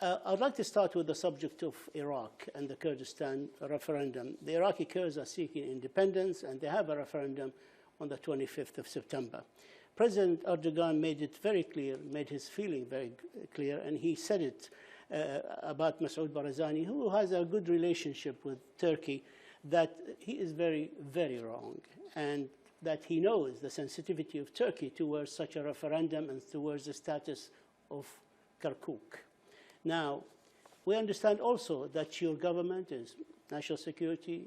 I'd like to start with the subject of Iraq and the Kurdistan referendum. The Iraqi Kurds are seeking independence, and they have a referendum on the 25th of September. President Erdogan made it very clear, made his feeling very clear, and he said it about Masoud Barzani, who has a good relationship with Turkey, that he is very, very wrong, and that he knows the sensitivity of Turkey towards such a referendum and towards the status of Kirkuk. Now, we understand also that your government, is National Security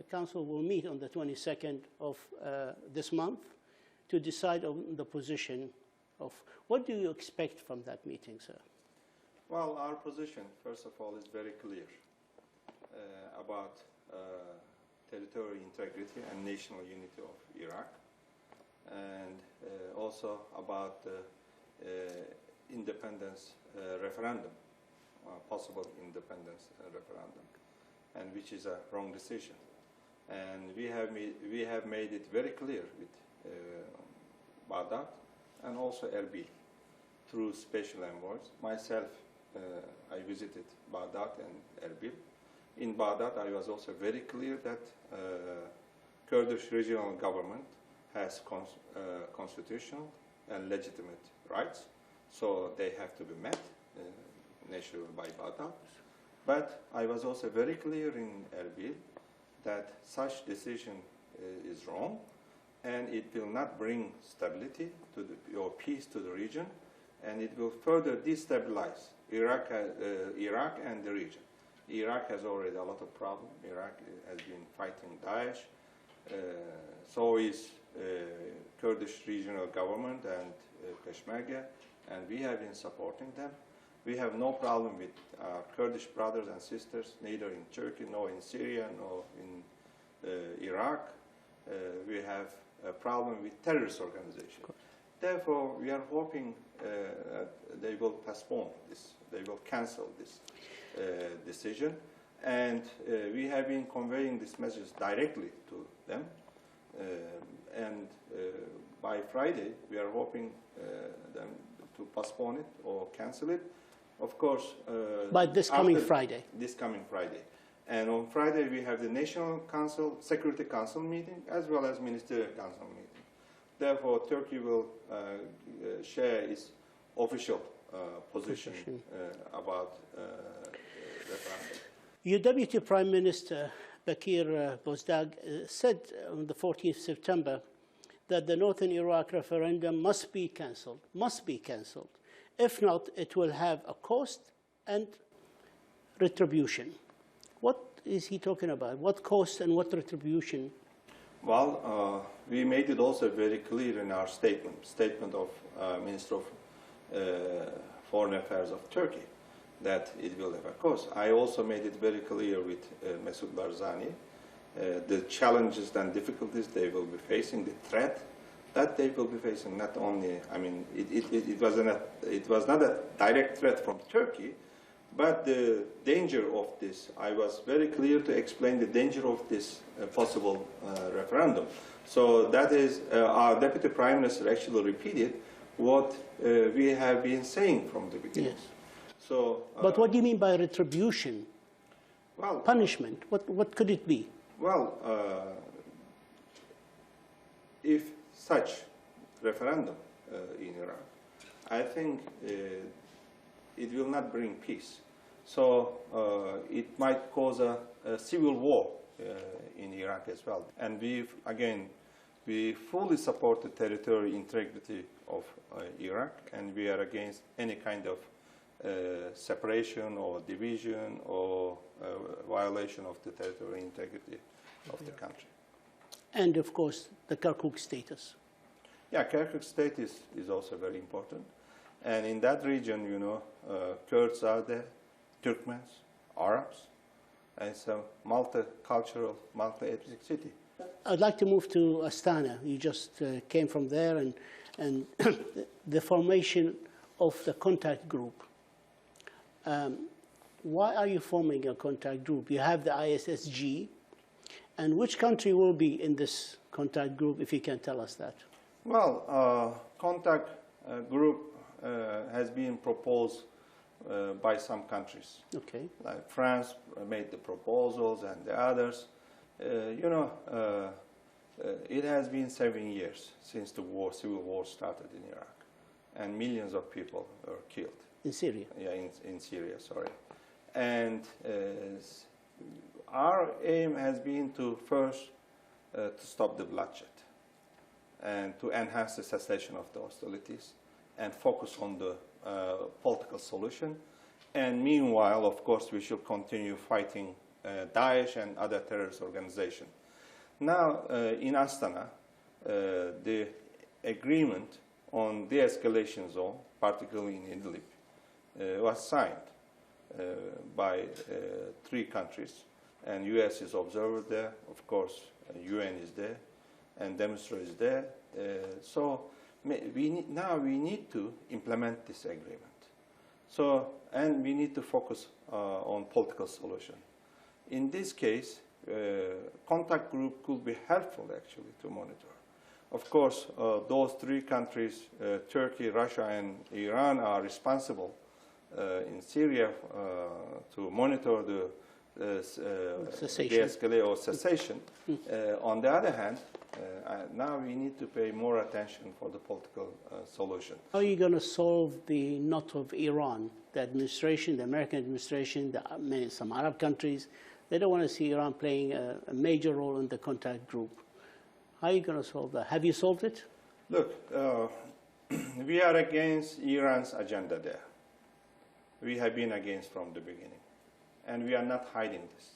Council, will meet on the 22nd of this month to decide on the position of, what do you expect from that meeting, sir? Well, our position, first of all, is very clear about territorial integrity and national unity of Iraq, and also about the independence referendum, possible independence referendum, and which is a wrong decision. And we have made it very clear with Baghdad and also Erbil through special envoys. Myself, I visited Baghdad and Erbil. In Baghdad, I was also very clear that Kurdish regional government has constitutional and legitimate rights, so they have to be met naturally by Baghdad. But I was also very clear in Erbil that such decision is wrong, and it will not bring stability to or peace to the region, and it will further destabilize Iraq and the region. Iraq has already a lot of problems. Iraq has been fighting Daesh. So is Kurdish regional government and Peshmerga, and we have been supporting them. We have no problem with our Kurdish brothers and sisters, neither in Turkey, nor in Syria, nor in Iraq. We have a problem with terrorist organizations. Therefore, we are hoping they will postpone this, they will cancel this decision. And we have been conveying this message directly to them. And by Friday, we are hoping them to postpone it or cancel it. Of course, by this coming Friday. This coming Friday. And on Friday, we have the National Council, Security Council meeting, as well as Ministerial Council meeting. Therefore, Turkey will share its official position about referendum. Your Deputy Prime Minister, Bakir Bozdag, said on the 14th of September that the Northern Iraq referendum must be cancelled, If not, it will have a cost and retribution. What is he talking about? What cost and what retribution? Well, we made it also very clear in our statement of Minister of Foreign Affairs of Turkey, that it will have a cost. I also made it very clear with Masoud Barzani, the challenges and difficulties they will be facing, the threat that they will be facing. Not only, I mean, it was not a direct threat from Turkey, but the danger of this. I was very clear to explain the danger of this possible referendum. So that is, our Deputy Prime Minister actually repeated what we have been saying from the beginning. Yes. So, but what do you mean by retribution? Well, punishment. What could it be? Well, if such referendum in Iraq, I think it will not bring peace. So it might cause a civil war in Iraq as well. And we fully support the territorial integrity of Iraq, and we are against any kind of separation or division or violation of the territorial integrity of the country. And of course, the Kirkuk status. Yeah, Kirkuk status is also very important. And in that region, you know, Kurds are there, Turkmens, Arabs, and it's a multicultural, multi-ethnic city. I'd like to move to Astana. You just came from there, and the formation of the contact group. Why are you forming a contact group? You have the ISSG, and which country will be in this contact group, if you can tell us that? Well, contact group has been proposed by some countries. Okay. Like France made the proposals and the others. It has been 7 years since the civil war started in Iraq, and millions of people were killed. In Syria? Yeah, in Syria, sorry. And our aim has been to first to stop the bloodshed and to enhance the cessation of the hostilities and focus on the political solution. And meanwhile, of course, we should continue fighting Daesh and other terrorist organizations. Now, in Astana, the agreement on de-escalation zone, particularly in Idlib, was signed by 3 countries, and U.S. is observer there. Of course, UN is there, and demonstrator is there. So now we need to implement this agreement. So, and we need to focus on political solution. In this case, contact group could be helpful actually to monitor. Of course, those 3 countries, Turkey, Russia, and Iran, are responsible in Syria to monitor the de-escalation or cessation. On the other hand, now we need to pay more attention for the political solution. How are you going to solve the knot of Iran? The administration, the American administration, some Arab countries, they don't want to see Iran playing a major role in the contact group. How are you going to solve that? Have you solved it? Look, we are against Iran's agenda there. We have been against from the beginning. And we are not hiding this.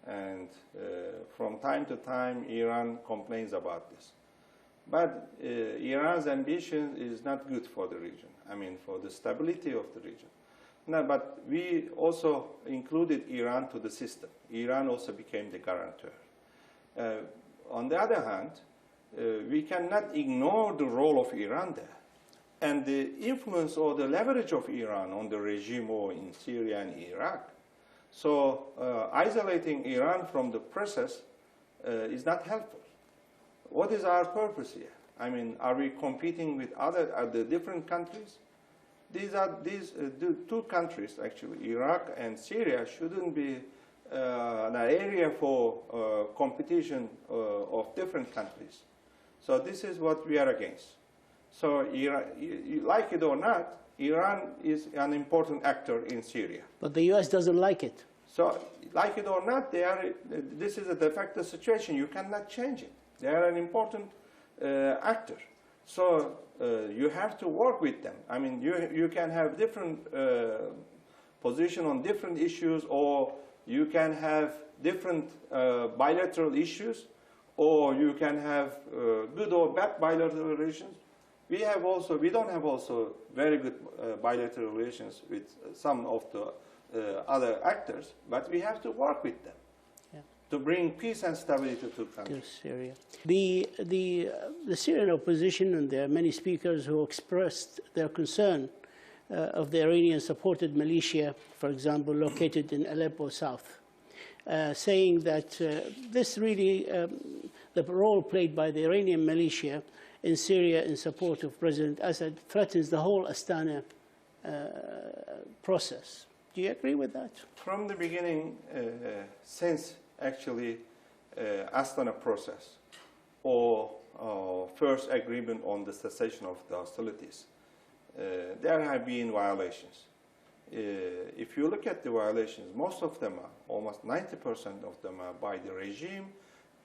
And from time to time, Iran complains about this. But Iran's ambition is not good for the region. I mean, for the stability of the region. No, but we also included Iran to the system. Iran also became the guarantor. On the other hand, we cannot ignore the role of Iran there. And the influence or the leverage of Iran on the regime or in Syria and Iraq. So isolating Iran from the process is not helpful. What is our purpose here? I mean, are we competing with other different countries? These 2 countries, actually, Iraq and Syria, shouldn't be an area for competition of different countries. So this is what we are against. So Iran, like it or not, Iran is an important actor in Syria. But the U.S. doesn't like it. So, like it or not, this is a de facto situation. You cannot change it. They are an important actor. So, you have to work with them. I mean, you can have different position on different issues, or you can have different bilateral issues, or you can have good or bad bilateral relations. We don't have also very good bilateral relations with some of the other actors, but we have to work with them to bring peace and stability to countries. Syria. The Syrian opposition, and there are many speakers who expressed their concern of the Iranian-supported militia, for example, located in Aleppo South, saying that this really, the role played by the Iranian militia in Syria in support of President Assad threatens the whole Astana process. Do you agree with that? From the beginning, since actually Astana process or first agreement on the cessation of the hostilities, there have been violations. If you look at the violations, most of them are, almost 90% of them are by the regime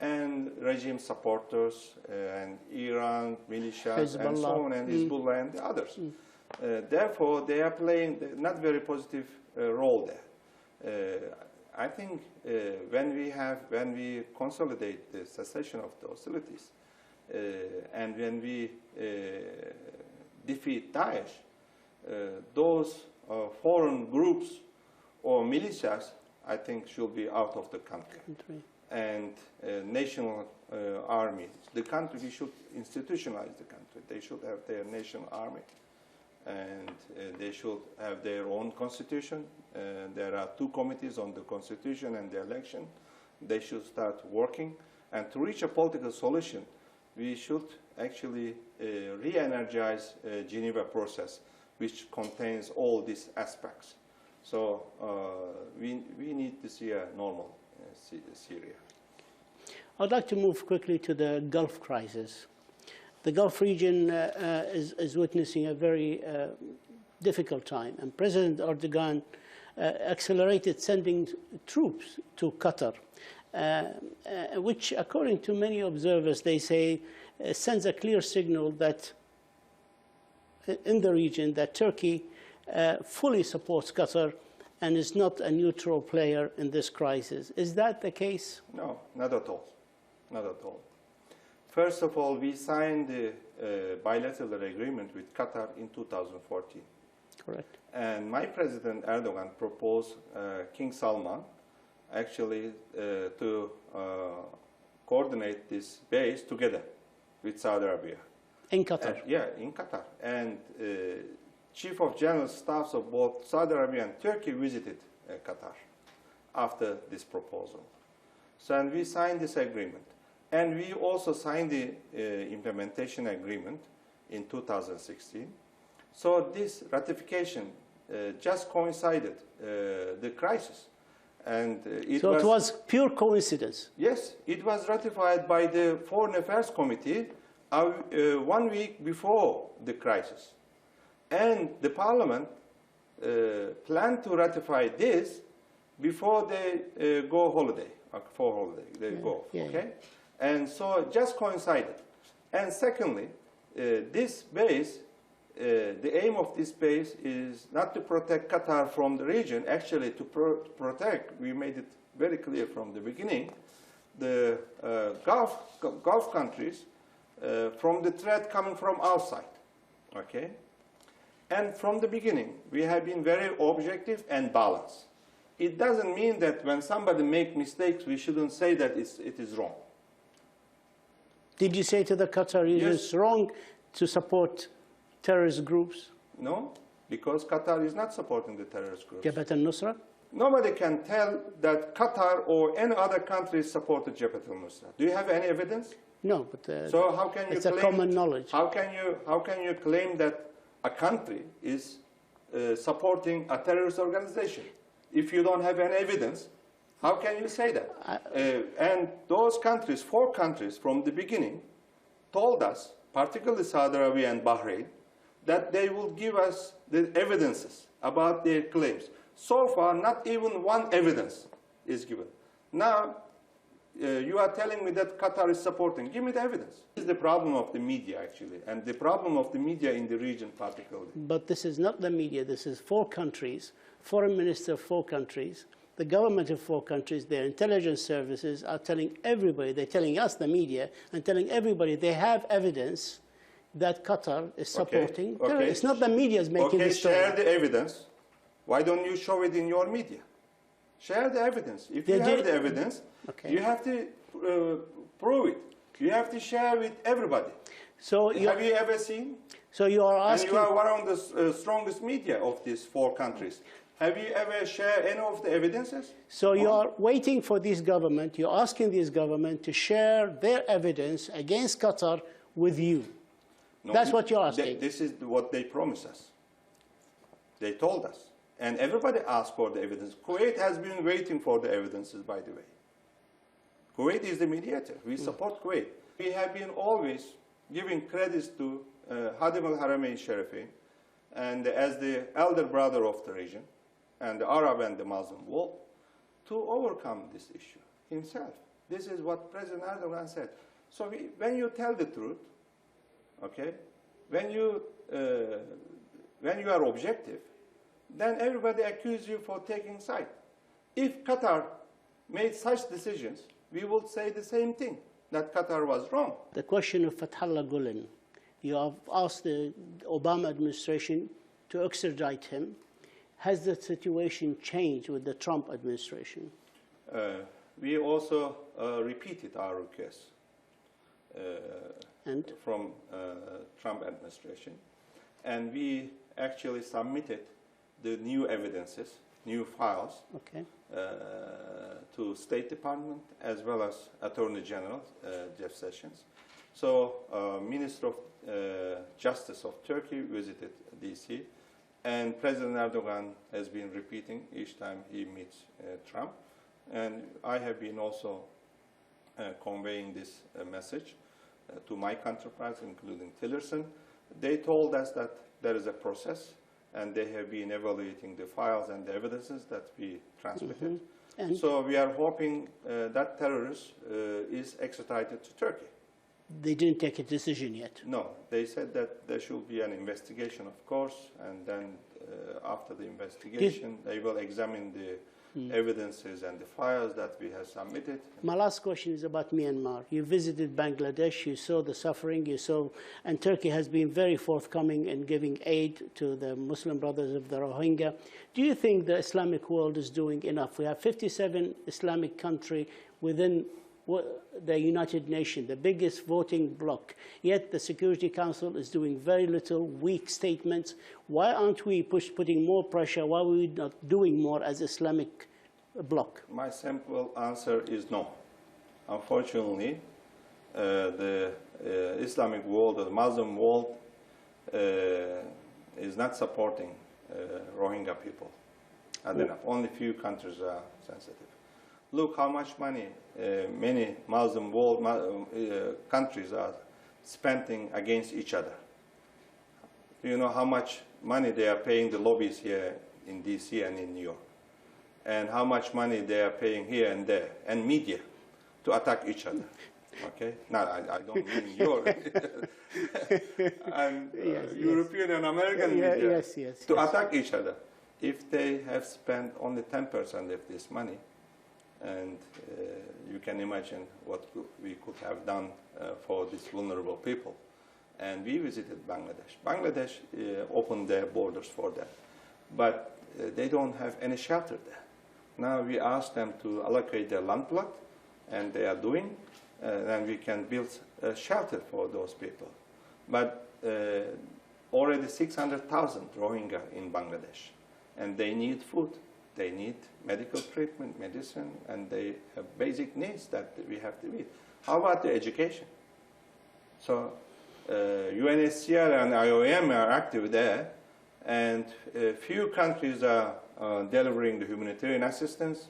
and regime supporters and Iran, militias, and so on, and Hezbollah and the others. Therefore, they are playing not very positive role there. I think when we consolidate the cessation of the hostilities and when we defeat Daesh, those foreign groups or militias, I think, should be out of the country. And national army, the country, we should institutionalize the country. They should have their national army, and they should have their own constitution. There are 2 committees on the constitution and the election. They should start working. And to reach a political solution, we should actually re-energize Geneva process, which contains all these aspects. So we need to see a normal Syria. I'd like to move quickly to the Gulf crisis. The Gulf region is witnessing a very difficult time, and President Erdogan accelerated sending troops to Qatar, which, according to many observers, they say sends a clear signal that in the region that Turkey fully supports Qatar and is not a neutral player in this crisis. Is that the case? No, not at all. Not at all. First of all, we signed the bilateral agreement with Qatar in 2014. Correct. And my President Erdogan proposed King Salman actually to coordinate this base together with Saudi Arabia. In Qatar? Yeah, in Qatar. And Chief of General Staffs of both Saudi Arabia and Turkey visited Qatar after this proposal. So, and we signed this agreement. And we also signed the implementation agreement in 2016. So this ratification just coincided the crisis. And it was pure coincidence? Yes, it was ratified by the Foreign Affairs Committee 1 week before the crisis. And the Parliament planned to ratify this before they go holiday, for holiday, they go, okay? And so it just coincided. And secondly, this base, the aim of this base is not to protect Qatar from the region, actually to protect, we made it very clear from the beginning, the Gulf countries from the threat coming from outside, okay? And from the beginning, we have been very objective and balanced. It doesn't mean that when somebody makes mistakes, we shouldn't say that it is wrong. Did you say to the Qataris it's wrong to support terrorist groups? No, because Qatar is not supporting the terrorist groups. Jabhat al-Nusra? Nobody can tell that Qatar or any other country supported Jabhat al-Nusra. Do you have any evidence? No, but so how can you it's a common knowledge. How can you claim that a country is supporting a terrorist organization if you don't have any evidence? How can you say that? And those countries, 4 countries from the beginning, told us, particularly Saudi Arabia and Bahrain, that they will give us the evidences about their claims. So far, not even one evidence is given. Now, you are telling me that Qatar is supporting. Give me the evidence. This is the problem of the media, actually, and the problem of the media in the region particularly. But this is not the media. This is 4 countries, foreign minister of 4 countries, the government of 4 countries, their intelligence services are telling everybody, they're telling us, the media, and telling everybody they have evidence that Qatar is supporting. Okay. It's not the media is making this story. Share the evidence. Why don't you show it in your media? Share the evidence. If you have the evidence, you have to prove it. You have to share with everybody. So have you ever seen? So you are asking... And you are one of the strongest media of these 4 countries. Have you ever shared any of the evidences? So you are waiting for this government, you're asking this government to share their evidence against Qatar with you. No, that's what you're asking. This is what they promised us. They told us. And everybody asked for the evidence. Kuwait has been waiting for the evidences, by the way. Kuwait is the mediator. We support Kuwait. We have been always giving credits to Hadim al-Haramain Sharifain, and as the elder brother of the region, and the Arab and the Muslim world, to overcome this issue himself. This is what President Erdogan said. So when you tell the truth, okay, when you are objective, then everybody accuses you for taking side. If Qatar made such decisions, we would say the same thing, that Qatar was wrong. The question of Fethullah Gulen, you have asked the Obama administration to extradite him. Has the situation changed with the Trump administration? We also repeated our request from Trump administration. And we actually submitted the new evidences, new files, to State Department as well as Attorney General Jeff Sessions. So Minister of Justice of Turkey visited DC, And President Erdogan has been repeating each time he meets Trump. And I have been also conveying this message to my counterparts, including Tillerson. They told us that there is a process, and they have been evaluating the files and the evidences that we transmitted. And so we are hoping that terrorist is extradited to Turkey. They didn't take a decision yet? No, they said that there should be an investigation, of course, and then after the investigation, they will examine the evidences and the files that we have submitted. My last question is about Myanmar. You visited Bangladesh, you saw the suffering, and Turkey has been very forthcoming in giving aid to the Muslim brothers of the Rohingya. Do you think the Islamic world is doing enough? We have 57 Islamic countries within the United Nations, the biggest voting bloc, yet the Security Council is doing very little, weak statements. Why aren't we putting more pressure? Why are we not doing more as Islamic bloc? My simple answer is no. Unfortunately, the Islamic world, the Muslim world, is not supporting Rohingya people. Only few countries are sensitive. Look how much money many Muslim world countries are spending against each other. Do you know how much money they are paying the lobbies here in DC and in New York? And how much money they are paying here and there, and media, to attack each other? Okay? Now, I don't mean your and European and American media to attack each other. If they have spent only 10% of this money, and you can imagine what we could have done for these vulnerable people. And we visited Bangladesh. Bangladesh opened their borders for them, but they don't have any shelter there. Now we asked them to allocate their land plot, and they are doing, then we can build a shelter for those people. But already 600,000 Rohingya in Bangladesh, and they need food. They need medical treatment, medicine, and they have basic needs that we have to meet. How about the education? So UNHCR and IOM are active there, and few countries are delivering the humanitarian assistance,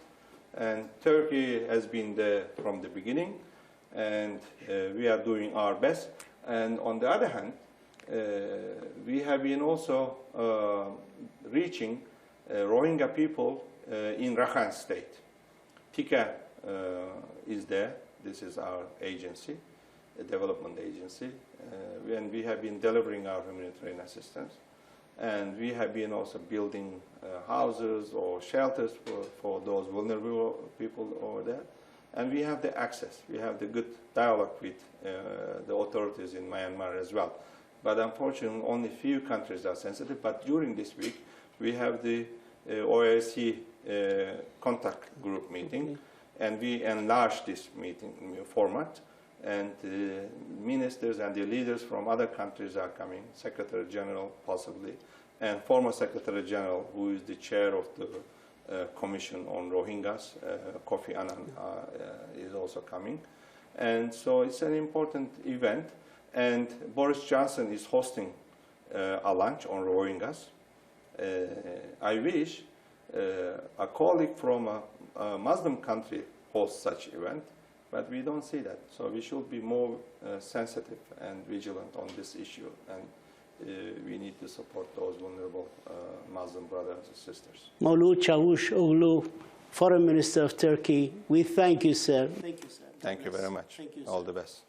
and Turkey has been there from the beginning, and we are doing our best. And on the other hand, we have been also reaching Rohingya people in Rakhine State. TICA is there. This is our agency, a development agency, and we have been delivering our humanitarian assistance. And we have been also building houses or shelters for those vulnerable people over there. And we have the access. We have the good dialogue with the authorities in Myanmar as well. But unfortunately, only few countries are sensitive. But during this week, we have the OSCE contact group meeting, and we enlarged this meeting format, and the ministers and the leaders from other countries are coming, Secretary General possibly, and former Secretary General, who is the chair of the Commission on Rohingyas, Kofi Annan, is also coming. And so it's an important event, and Boris Johnson is hosting a lunch on Rohingyas. I wish a colleague from a Muslim country hosts such event, but we don't see that. So we should be more sensitive and vigilant on this issue, and we need to support those vulnerable Muslim brothers and sisters. Mevlut Cavusoglu, Foreign Minister of Turkey, we thank you, sir. Thank you, sir. Thank you very much. Thank you, sir. All the best.